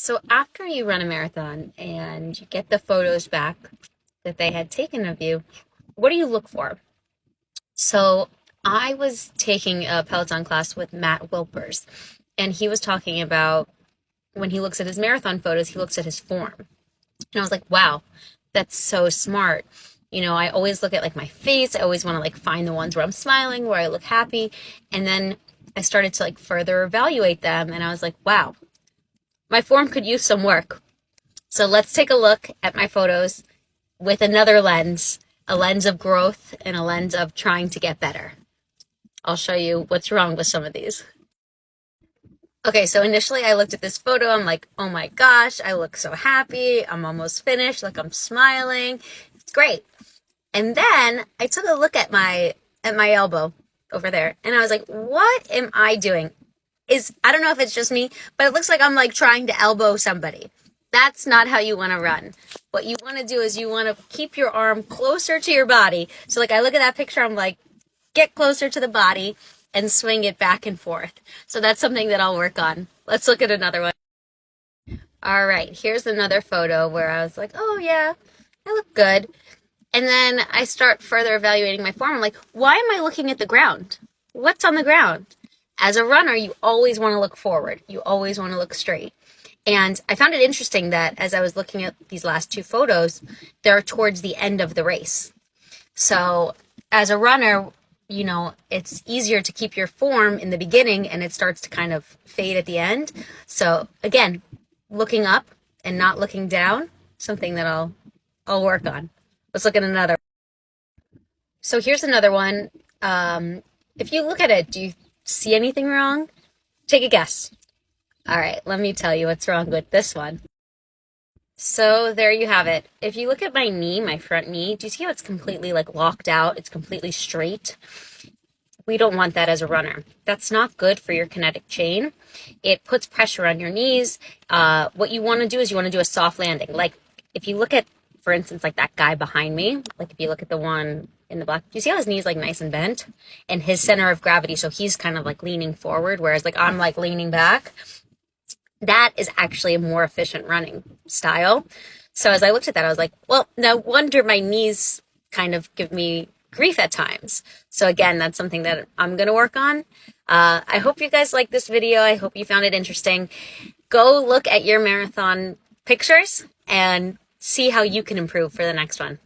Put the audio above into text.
So after you run a marathon and you get the photos back that they had taken of you, what do you look for? So I was taking a Peloton class with Matt Wilpers, and he was talking about when he looks at his marathon photos, he looks at his form. And I was like, wow, that's so smart. I always look at like my face. I always want to like find the ones where I'm smiling, where I look happy. And then I started to like further evaluate them. And I was like, wow, my form could use some work. So let's take a look at my photos with another lens, a lens of growth and a lens of trying to get better. I'll show you what's wrong with some of these. Okay, so initially I looked at this photo. I'm like, oh my gosh, I look so happy. I'm almost finished. Like I'm smiling. It's great. And then I took a look at my elbow over there, and I was like, what am I doing? I don't know if it's just me, but it looks like I'm like trying to elbow somebody. That's not how you want to run. What you want to do is you want to keep your arm closer to your body. So like I look at that picture, I'm like, get closer to the body and swing it back and forth. So that's something that I'll work on. Let's look at another one. All right, here's another photo where I was like, oh yeah, I look good. And then I start further evaluating my form. I'm like, why am I looking at the ground? What's on the ground? As a runner, you always want to look forward. You always want to look straight. And I found it interesting that as I was looking at these last two photos, they're towards the end of the race. So as a runner, it's easier to keep your form in the beginning and it starts to kind of fade at the end. So again, looking up and not looking down, something that I'll work on. Let's look at another. So here's another one. If you look at it, do you see anything wrong? Take a guess. All right, let me tell you what's wrong with this one. So there you have it. If you look at my knee, my front knee, do you see how it's completely like locked out? It's completely straight. We don't want that as a runner. That's not good for your kinetic chain. It puts pressure on your knees. What you want to do is you want to do a soft landing. Like if you look at, for instance, like that guy behind me, like if you look at the one in the black, do you see how his knee's like nice and bent? And his center of gravity, so he's kind of like leaning forward, whereas like I'm like leaning back. That is actually a more efficient running style. So as I looked at that, I was like, well, no wonder my knees kind of give me grief at times. So again, that's something that I'm going to work on. I hope you guys like this video. I hope you found it interesting. Go look at your marathon pictures and see how you can improve for the next one.